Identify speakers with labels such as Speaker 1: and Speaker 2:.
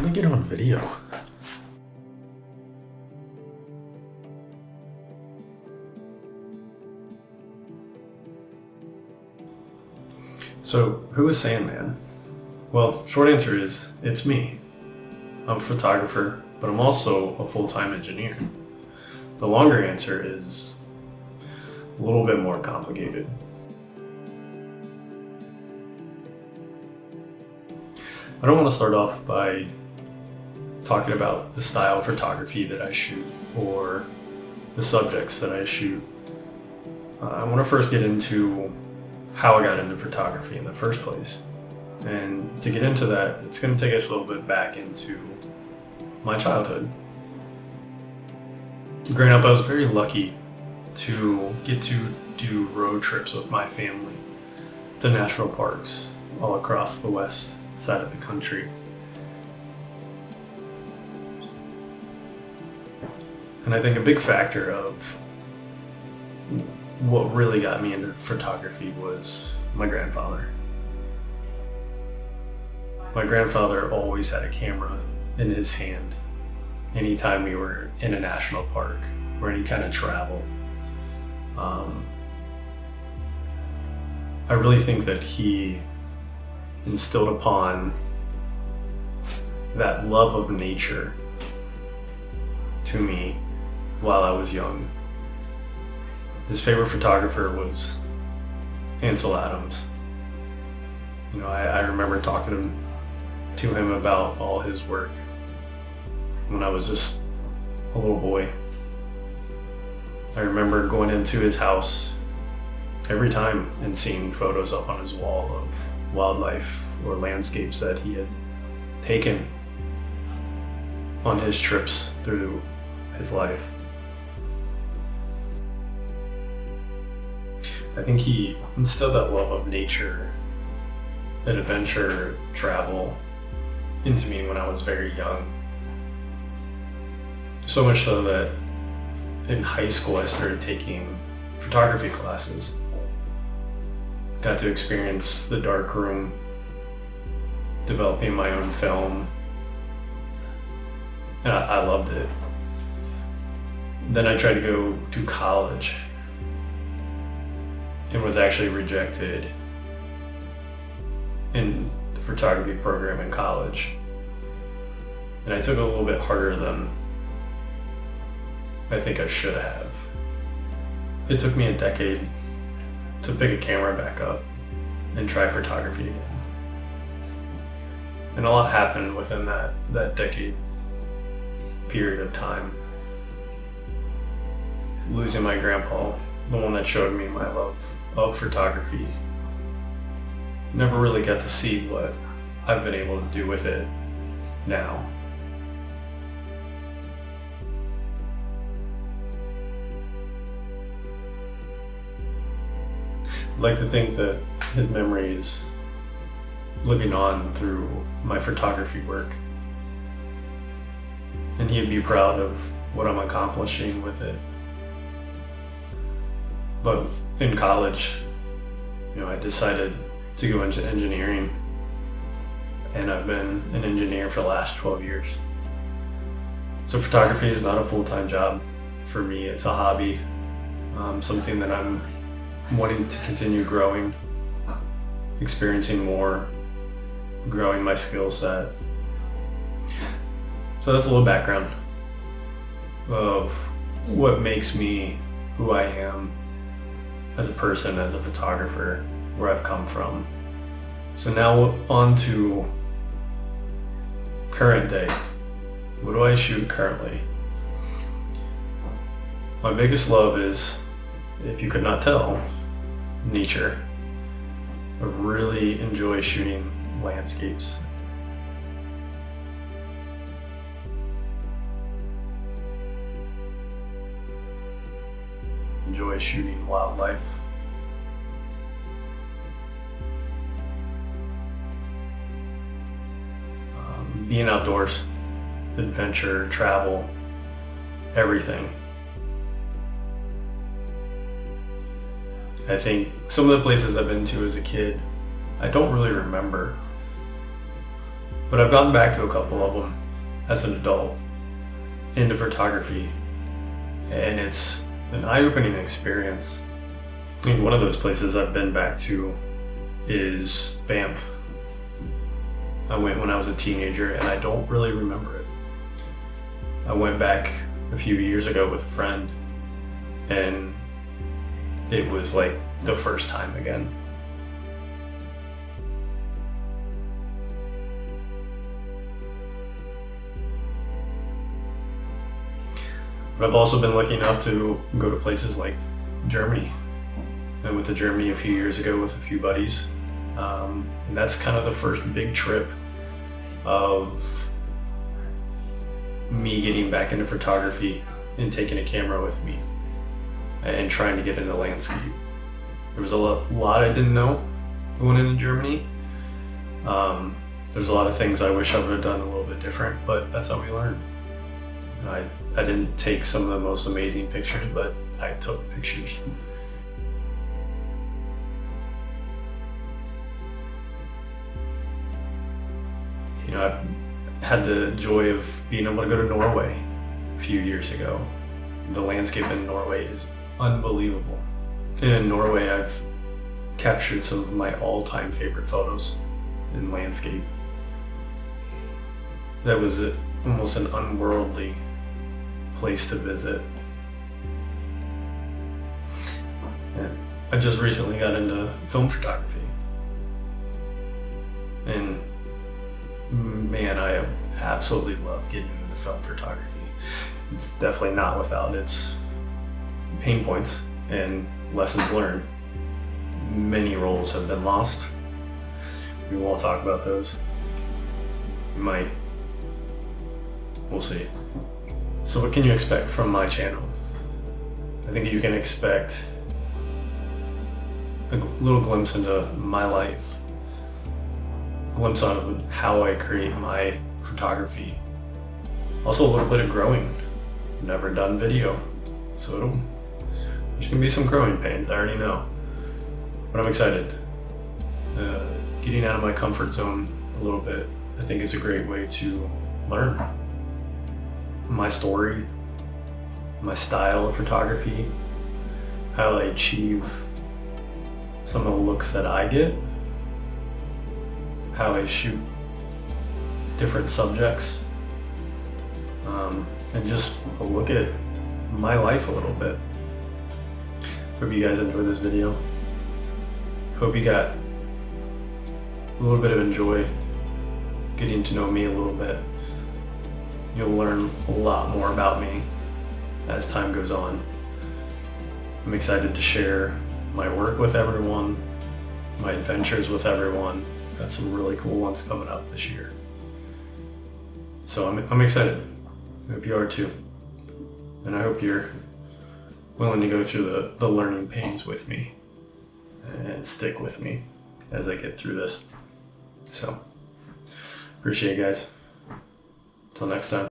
Speaker 1: How do I get on video? So, who is Sandman? Well, short answer is, it's me. I'm a photographer, but I'm also a full-time engineer. The longer answer is a little bit more complicated. I don't want to start off by talking about the style of photography that I shoot or the subjects that I shoot. I want to first get into how I got into photography in the first place. And to get into that, it's going to take us a little bit back into my childhood. Growing up, I was very lucky to get to do road trips with my family to national parks all across the west side of the country. And I think a big factor of what really got me into photography was my grandfather. My grandfather always had a camera in his hand anytime we were in a national park or any kind of travel. I really think that he instilled upon that love of nature to me while I was young. His favorite photographer was Ansel Adams. I remember talking to him about all his work when I was just a little boy. I remember going into his house every time and seeing photos up on his wall of wildlife or landscapes that he had taken on his trips through his life. I think he instilled that love of nature, that adventure, travel into me when I was very young. So much so that in high school I started taking photography classes. Got to experience the dark room, developing my own film, and I loved it. Then I tried to go to college and was actually rejected in the photography program in college. And I took it a little bit harder than I think I should have. It took me a decade to pick a camera back up and try photography again. And a lot happened within that decade period of time. Losing my grandpa, the one that showed me my love of photography. Never really got to see what I've been able to do with it now. I'd like to think that his memory is living on through my photography work. And he'd be proud of what I'm accomplishing with it. But in college, I decided to go into engineering, and I've been an engineer for the last 12 years. So photography is not a full-time job for me. It's a hobby, something that I'm wanting to continue growing, experiencing more, growing my skill set. So that's a little background of what makes me who I am as a person, as a photographer, where I've come from. So now on to current day. What do I shoot currently? My biggest love is, if you could not tell, nature. I really enjoy shooting landscapes. Enjoy shooting wildlife. Being outdoors, adventure, travel, everything. I think some of the places I've been to as a kid, I don't really remember. But I've gotten back to a couple of them as an adult into photography, and it's an eye-opening experience. I mean, one of those places I've been back to is Banff. I went when I was a teenager and I don't really remember it. I went back a few years ago with a friend and it was like the first time again. But I've also been lucky enough to go to places like Germany. I went to Germany a few years ago with a few buddies. And that's kind of the first big trip of me getting back into photography and taking a camera with me and trying to get into landscape. There was a lot I didn't know going into Germany. There's a lot of things I wish I would have done a little bit different, but that's how we learn. I didn't take some of the most amazing pictures, but I took pictures. You know, I've had the joy of being able to go to Norway a few years ago. The landscape in Norway is unbelievable. And in Norway, I've captured some of my all-time favorite photos in landscape. That was almost an unworldly place to visit. And I just recently got into film photography. And man, I have absolutely loved getting into film photography. It's definitely not without its pain points and lessons learned. Many roles have been lost. We won't talk about those. We might. We'll see. So what can you expect from my channel? I think you can expect a little glimpse into my life, a glimpse on how I create my photography. Also a little bit of growing. Never done video, so there's gonna be some growing pains, I already know. But I'm excited. Getting out of my comfort zone a little bit, I think is a great way to learn my story, my style of photography, how I achieve some of the looks that I get, how I shoot different subjects, and just a look at my life a little bit. Hope you guys enjoyed this video. Hope you got a little bit of enjoy getting to know me a little bit. You'll learn a lot more about me as time goes on. I'm excited to share my work with everyone, my adventures with everyone. Got some really cool ones coming up this year. So I'm excited. I hope you are too. And I hope you're willing to go through the learning pains with me and stick with me as I get through this. So, appreciate it, guys. Till next time.